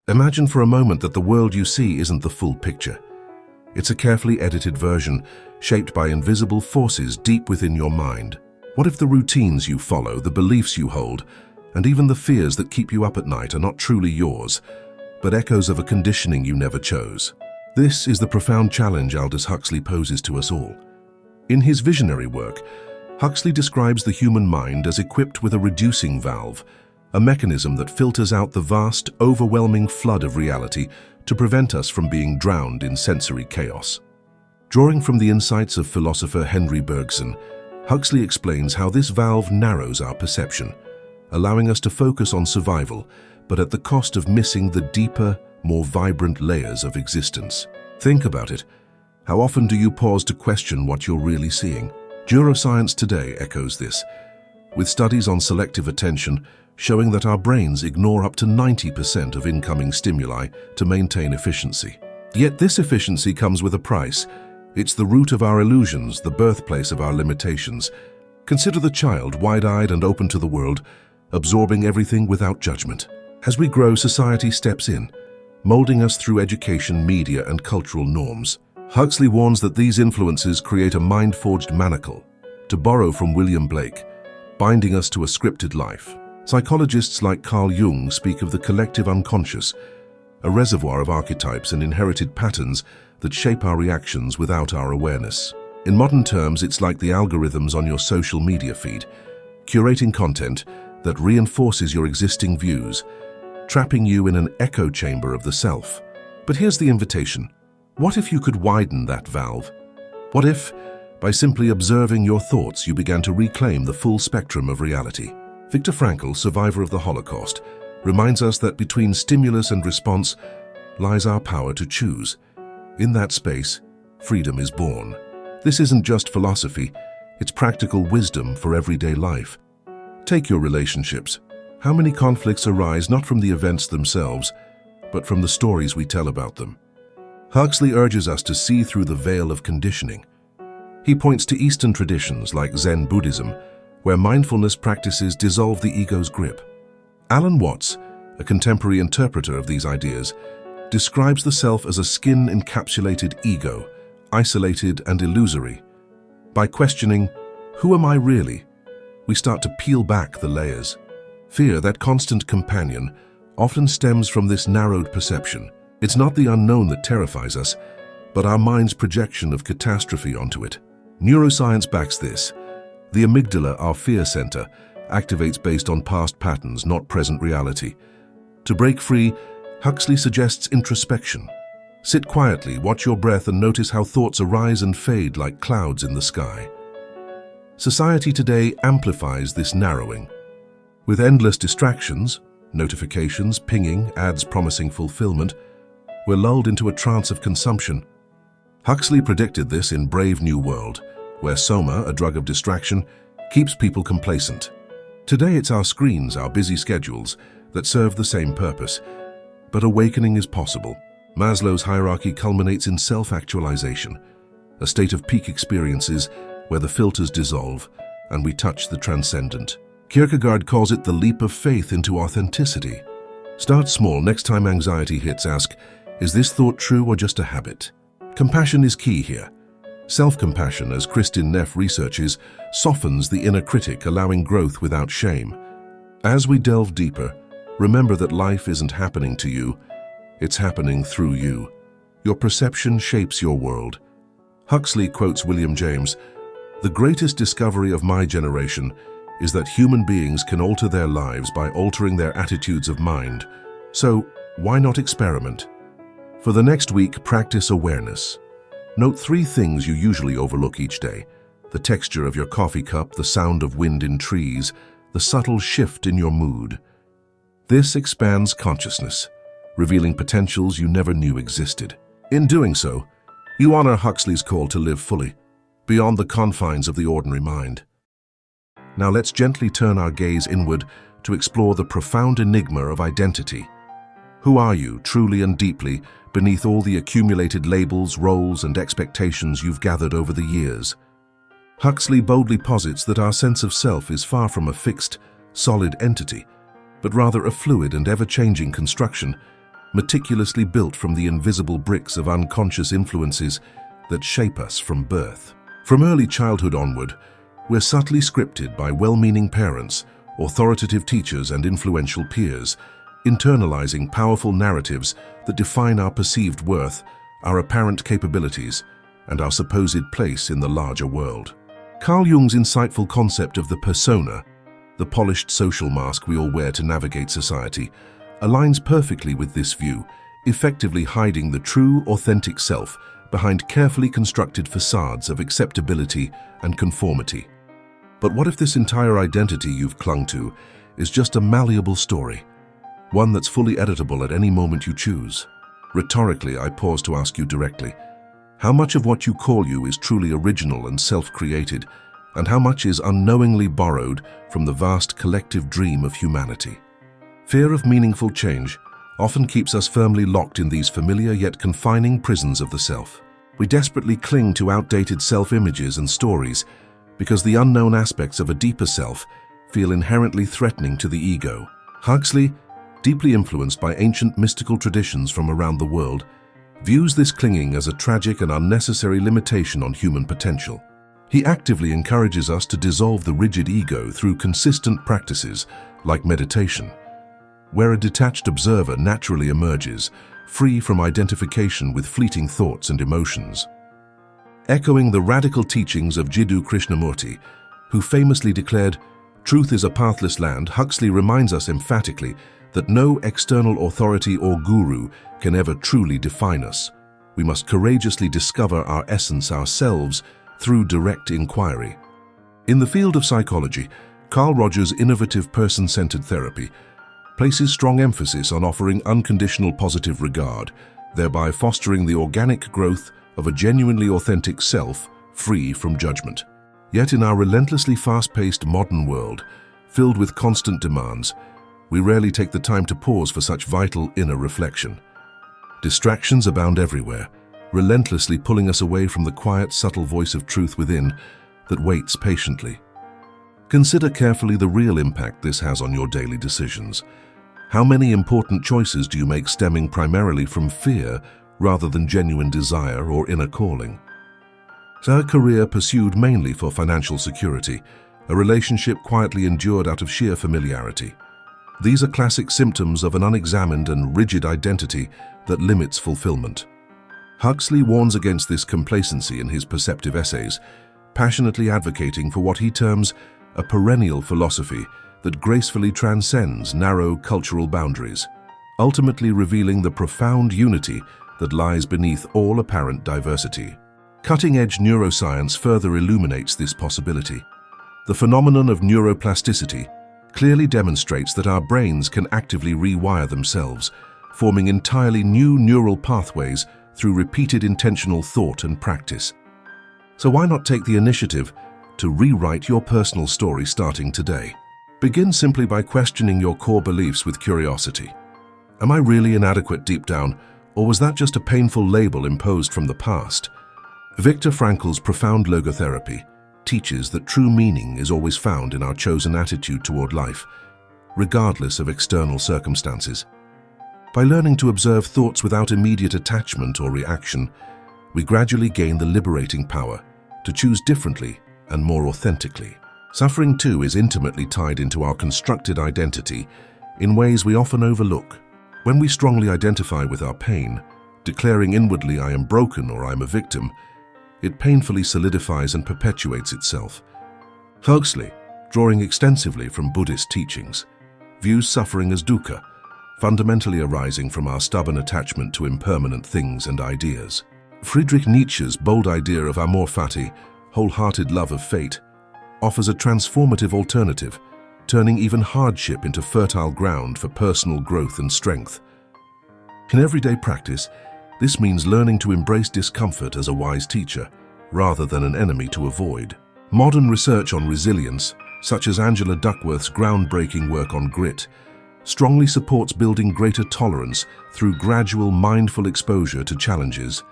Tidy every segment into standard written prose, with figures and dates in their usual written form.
Imagine for a moment that the world you see isn't the full picture. It's a carefully edited version, shaped by invisible forces deep within your mind. What if the routines you follow, the beliefs you hold, and even the fears that keep you up at night are not truly yours, but echoes of a conditioning you never chose? This is the profound challenge Aldous Huxley poses to us all. In his visionary work, Huxley describes the human mind as equipped with a reducing valve, a mechanism that filters out the vast, overwhelming flood of reality to prevent us from being drowned in sensory chaos. Drawing from the insights of philosopher Henry Bergson, Huxley explains how this valve narrows our perception, allowing us to focus on survival, but at the cost of missing the deeper, more vibrant layers of existence. Think about it. How often do you pause to question what you're really seeing? Neuroscience today echoes this, with studies on selective attention showing that our brains ignore up to 90% of incoming stimuli to maintain efficiency. Yet this efficiency comes with a price. It's the root of our illusions, the birthplace of our limitations. Consider the child, wide-eyed and open to the world, absorbing everything without judgment. As we grow, society steps in, molding us through education, media, and cultural norms. Huxley warns that these influences create a mind-forged manacle, to borrow from William Blake, binding us to a scripted life. Psychologists like Carl Jung speak of the collective unconscious, a reservoir of archetypes and inherited patterns that shape our reactions without our awareness. In modern terms, it's like the algorithms on your social media feed, curating content that reinforces your existing views, trapping you in an echo chamber of the self. But here's the invitation. What if you could widen that valve? What if, by simply observing your thoughts, you began to reclaim the full spectrum of reality? Viktor Frankl, survivor of the Holocaust, reminds us that between stimulus and response lies our power to choose. In that space, freedom is born. This isn't just philosophy, it's practical wisdom for everyday life. Take your relationships. How many conflicts arise not from the events themselves, but from the stories we tell about them? Huxley urges us to see through the veil of conditioning. He points to Eastern traditions like Zen Buddhism, where mindfulness practices dissolve the ego's grip. Alan Watts, a contemporary interpreter of these ideas, describes the self as a skin-encapsulated ego, isolated and illusory. By questioning, "Who am I really?" we start to peel back the layers. Fear, that constant companion, often stems from this narrowed perception. It's not the unknown that terrifies us, but our mind's projection of catastrophe onto it. Neuroscience backs this. The amygdala, our fear center, activates based on past patterns, not present reality. To break free, Huxley suggests introspection. Sit quietly, watch your breath, and notice how thoughts arise and fade like clouds in the sky. Society today amplifies this narrowing. With endless distractions, notifications, pinging, ads promising fulfillment, we're lulled into a trance of consumption. Huxley predicted this in Brave New World, where soma, a drug of distraction, keeps people complacent. Today it's our screens, our busy schedules, that serve the same purpose. But awakening is possible. Maslow's hierarchy culminates in self-actualization, a state of peak experiences where the filters dissolve and we touch the transcendent. Kierkegaard calls it the leap of faith into authenticity. Start small. Next time anxiety hits, ask, is this thought true or just a habit? Compassion is key here. Self-compassion, as Kristin Neff researches, softens the inner critic, allowing growth without shame. As we delve deeper, remember that life isn't happening to you, it's happening through you. Your perception shapes your world. Huxley quotes William James, "The greatest discovery of my generation is that human beings can alter their lives by altering their attitudes of mind. So, why not experiment?" For the next week, practice awareness. Note 3 things you usually overlook each day: the texture of your coffee cup, the sound of wind in trees, the subtle shift in your mood. This expands consciousness, revealing potentials you never knew existed. In doing so, you honor Huxley's call to live fully, beyond the confines of the ordinary mind. Now let's gently turn our gaze inward to explore the profound enigma of identity. Who are you, truly and deeply, beneath all the accumulated labels, roles, and expectations you've gathered over the years? Huxley boldly posits that our sense of self is far from a fixed, solid entity, but rather a fluid and ever-changing construction, meticulously built from the invisible bricks of unconscious influences that shape us from birth. From early childhood onward, we're subtly scripted by well-meaning parents, authoritative teachers, and influential peers, internalizing powerful narratives that define our perceived worth, our apparent capabilities, and our supposed place in the larger world. Carl Jung's insightful concept of the persona, the polished social mask we all wear to navigate society, aligns perfectly with this view, effectively hiding the true, authentic self behind carefully constructed facades of acceptability and conformity. But what if this entire identity you've clung to is just a malleable story, one that's fully editable at any moment you choose? Rhetorically, I pause to ask you directly, how much of what you call you is truly original and self-created, and how much is unknowingly borrowed from the vast collective dream of humanity? Fear of meaningful change often keeps us firmly locked in these familiar yet confining prisons of the self. We desperately cling to outdated self-images and stories because the unknown aspects of a deeper self feel inherently threatening to the ego. Huxley, deeply influenced by ancient mystical traditions from around the world, views this clinging as a tragic and unnecessary limitation on human potential. He actively encourages us to dissolve the rigid ego through consistent practices like meditation, where a detached observer naturally emerges, free from identification with fleeting thoughts and emotions. Echoing the radical teachings of Jiddu Krishnamurti, who famously declared, "Truth is a pathless land," Huxley reminds us emphatically that no external authority or guru can ever truly define us. We must courageously discover our essence ourselves through direct inquiry. In the field of psychology, Carl Rogers' innovative person-centered therapy places strong emphasis on offering unconditional positive regard, thereby fostering the organic growth of a genuinely authentic self, free from judgment. Yet in our relentlessly fast-paced modern world, filled with constant demands, we rarely take the time to pause for such vital inner reflection. Distractions abound everywhere, relentlessly pulling us away from the quiet, subtle voice of truth within that waits patiently. Consider carefully the real impact this has on your daily decisions. How many important choices do you make stemming primarily from fear rather than genuine desire or inner calling? Is a career pursued mainly for financial security, a relationship quietly endured out of sheer familiarity? These are classic symptoms of an unexamined and rigid identity that limits fulfillment. Huxley warns against this complacency in his perceptive essays, passionately advocating for what he terms a perennial philosophy that gracefully transcends narrow cultural boundaries, ultimately revealing the profound unity that lies beneath all apparent diversity. Cutting-edge neuroscience further illuminates this possibility. The phenomenon of neuroplasticity clearly demonstrates that our brains can actively rewire themselves, forming entirely new neural pathways through repeated intentional thought and practice. So why not take the initiative to rewrite your personal story starting today? Begin simply by questioning your core beliefs with curiosity. Am I really inadequate deep down, or was that just a painful label imposed from the past? Viktor Frankl's profound logotherapy teaches that true meaning is always found in our chosen attitude toward life, regardless of external circumstances. By learning to observe thoughts without immediate attachment or reaction, we gradually gain the liberating power to choose differently and more authentically. Suffering, too, is intimately tied into our constructed identity in ways we often overlook. When we strongly identify with our pain, declaring inwardly, "I am broken" or "I am a victim," it painfully solidifies and perpetuates itself. Huxley, drawing extensively from Buddhist teachings, views suffering as dukkha, fundamentally arising from our stubborn attachment to impermanent things and ideas. Friedrich Nietzsche's bold idea of amor fati, wholehearted love of fate, offers a transformative alternative, turning even hardship into fertile ground for personal growth and strength. In everyday practice, this means learning to embrace discomfort as a wise teacher, rather than an enemy to avoid. Modern research on resilience, such as Angela Duckworth's groundbreaking work on grit, strongly supports building greater tolerance through gradual mindful exposure to challenges.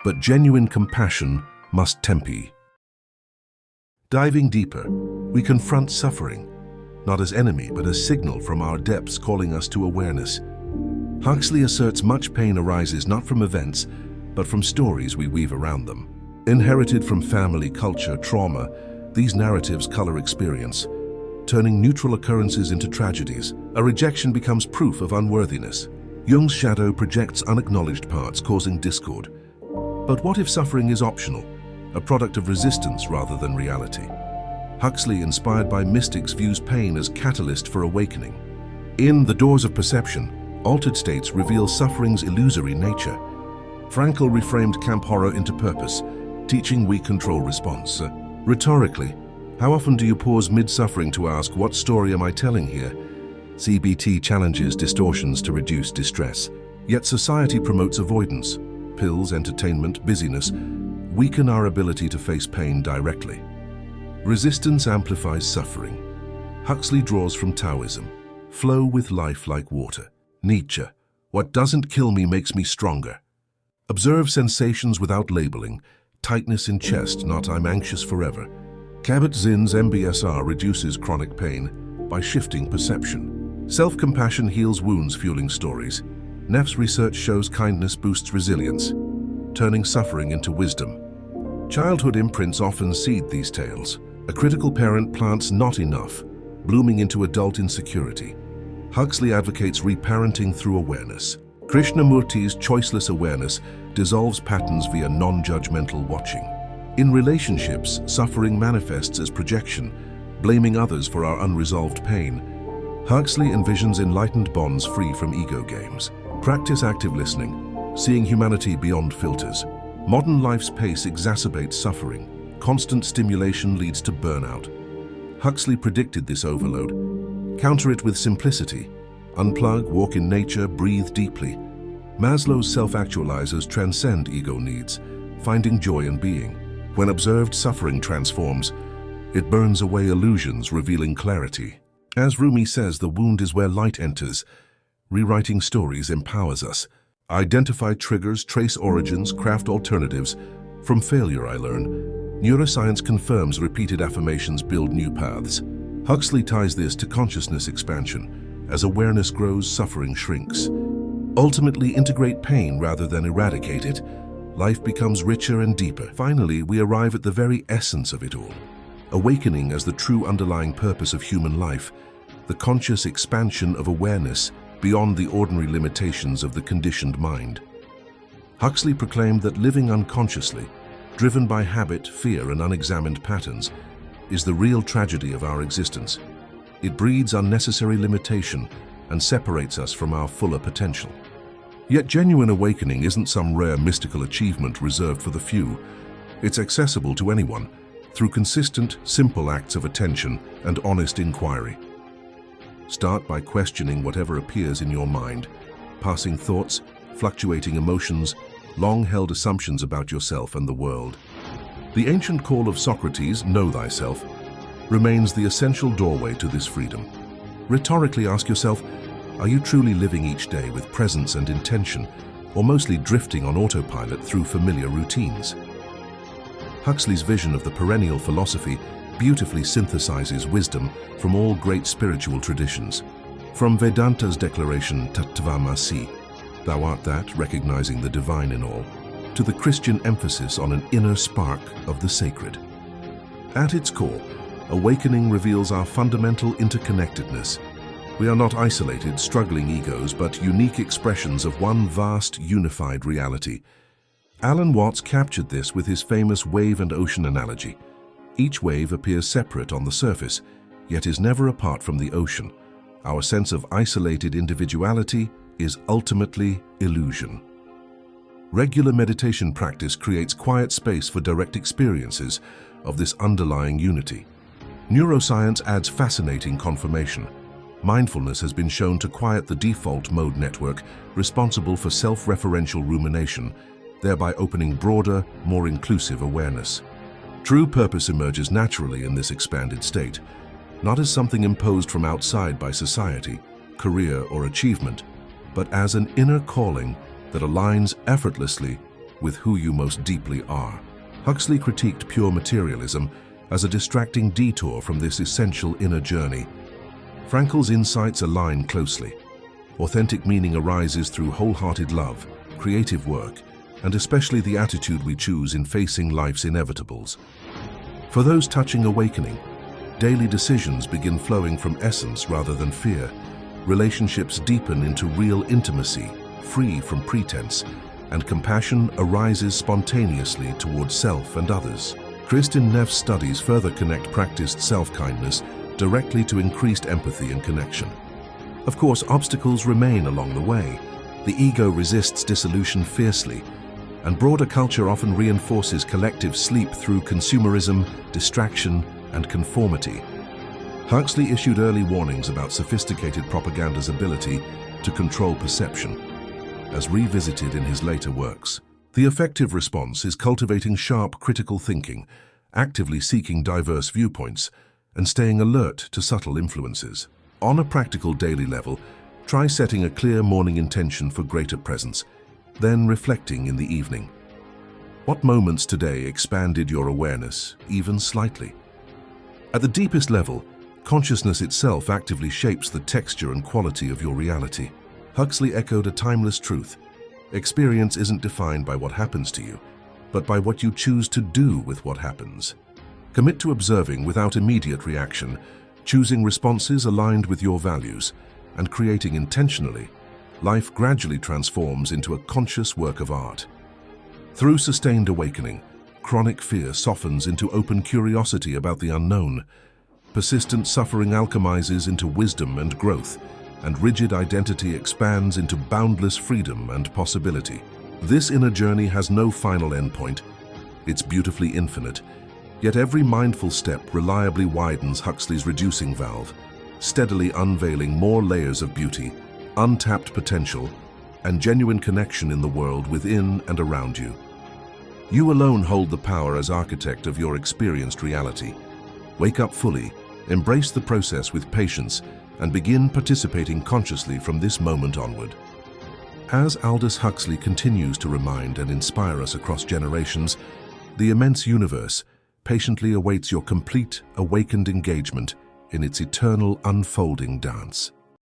But genuine compassion must temper. Diving deeper, we confront suffering, not as enemy but as signal from our depths calling us to awareness. Huxley asserts much pain arises not from events, but from stories we weave around them. Inherited from family, culture, trauma, these narratives color experience, turning neutral occurrences into tragedies. A rejection becomes proof of unworthiness. Jung's shadow projects unacknowledged parts, causing discord. But what if suffering is optional, a product of resistance rather than reality? Huxley, inspired by mystics, views pain as catalyst for awakening. In The Doors of Perception, altered states reveal suffering's illusory nature. Frankl reframed camp horror into purpose, teaching we control response. Rhetorically, how often do you pause mid-suffering to ask, what story am I telling here? CBT challenges distortions to reduce distress. Yet society promotes avoidance. Pills, entertainment, busyness weaken our ability to face pain directly. Resistance amplifies suffering. Huxley draws from Taoism. Flow with life like water. Nietzsche. What doesn't kill me makes me stronger. Observe sensations without labeling. Tightness in chest, not I'm anxious forever. Kabat-Zinn's MBSR reduces chronic pain by shifting perception. Self-compassion heals wounds, fueling stories. Neff's research shows kindness boosts resilience, turning suffering into wisdom. Childhood imprints often seed these tales. A critical parent plants not enough, blooming into adult insecurity. Huxley advocates reparenting through awareness. Krishnamurti's choiceless awareness dissolves patterns via non-judgmental watching. In relationships, suffering manifests as projection, blaming others for our unresolved pain. Huxley envisions enlightened bonds free from ego games. Practice active listening, seeing humanity beyond filters. Modern life's pace exacerbates suffering. Constant stimulation leads to burnout. Huxley predicted this overload. Counter it with simplicity. Unplug, walk in nature, breathe deeply. Maslow's self-actualizers transcend ego needs, finding joy in being. When observed, suffering transforms. It burns away illusions, revealing clarity. As Rumi says, the wound is where light enters. Rewriting stories empowers us. Identify triggers, trace origins, craft alternatives. From failure, I learn. Neuroscience confirms repeated affirmations build new paths. Huxley ties this to consciousness expansion. As awareness grows, suffering shrinks. Ultimately, integrate pain rather than eradicate it. Life becomes richer and deeper. Finally, we arrive at the very essence of it all. Awakening as the true underlying purpose of human life, the conscious expansion of awareness beyond the ordinary limitations of the conditioned mind. Huxley proclaimed that living unconsciously, driven by habit, fear, and unexamined patterns, is the real tragedy of our existence. It breeds unnecessary limitation and separates us from our fuller potential. Yet genuine awakening isn't some rare mystical achievement reserved for the few. It's accessible to anyone through consistent, simple acts of attention and honest inquiry. Start by questioning whatever appears in your mind, passing thoughts, fluctuating emotions, long-held assumptions about yourself and the world. The ancient call of Socrates, know thyself, remains the essential doorway to this freedom. Rhetorically ask yourself, are you truly living each day with presence and intention, or mostly drifting on autopilot through familiar routines? Huxley's vision of the perennial philosophy beautifully synthesizes wisdom from all great spiritual traditions. From Vedanta's declaration, Tattvamasi, thou art that, recognizing the divine in all, to the Christian emphasis on an inner spark of the sacred. At its core, awakening reveals our fundamental interconnectedness. We are not isolated, struggling egos, but unique expressions of one vast, unified reality. Alan Watts captured this with his famous wave and ocean analogy. Each wave appears separate on the surface, yet is never apart from the ocean. Our sense of isolated individuality is ultimately illusion. Regular meditation practice creates quiet space for direct experiences of this underlying unity. Neuroscience adds fascinating confirmation. Mindfulness has been shown to quiet the default mode network responsible for self-referential rumination, thereby opening broader, more inclusive awareness. True purpose emerges naturally in this expanded state, not as something imposed from outside by society, career, or achievement, but as an inner calling that aligns effortlessly with who you most deeply are. Huxley critiqued pure materialism as a distracting detour from this essential inner journey. Frankl's insights align closely. Authentic meaning arises through wholehearted love, creative work, and especially the attitude we choose in facing life's inevitables. For those touching awakening, daily decisions begin flowing from essence rather than fear. Relationships deepen into real intimacy, free from pretense, and compassion arises spontaneously towards self and others. Kristin Neff's studies further connect practiced self-kindness directly to increased empathy and connection. Of course, obstacles remain along the way. The ego resists dissolution fiercely, and broader culture often reinforces collective sleep through consumerism, distraction, and conformity. Huxley issued early warnings about sophisticated propaganda's ability to control perception, as revisited in his later works. The effective response is cultivating sharp critical thinking, actively seeking diverse viewpoints, and staying alert to subtle influences. On a practical daily level, try setting a clear morning intention for greater presence, then reflecting in the evening. What moments today expanded your awareness, even slightly? At the deepest level, consciousness itself actively shapes the texture and quality of your reality. Huxley echoed a timeless truth. Experience isn't defined by what happens to you, but by what you choose to do with what happens. Commit to observing without immediate reaction, choosing responses aligned with your values, and creating intentionally. Life gradually transforms into a conscious work of art. Through sustained awakening, chronic fear softens into open curiosity about the unknown. Persistent suffering alchemizes into wisdom and growth, and rigid identity expands into boundless freedom and possibility. This inner journey has no final endpoint. It's beautifully infinite, yet every mindful step reliably widens Huxley's reducing valve, steadily unveiling more layers of beauty, untapped potential, and genuine connection in the world within and around you. You alone hold the power as architect of your experienced reality. Wake up fully, embrace the process with patience, and begin participating consciously from this moment onward. As Aldous Huxley continues to remind and inspire us across generations, the immense universe patiently awaits your complete, awakened engagement in its eternal unfolding dance.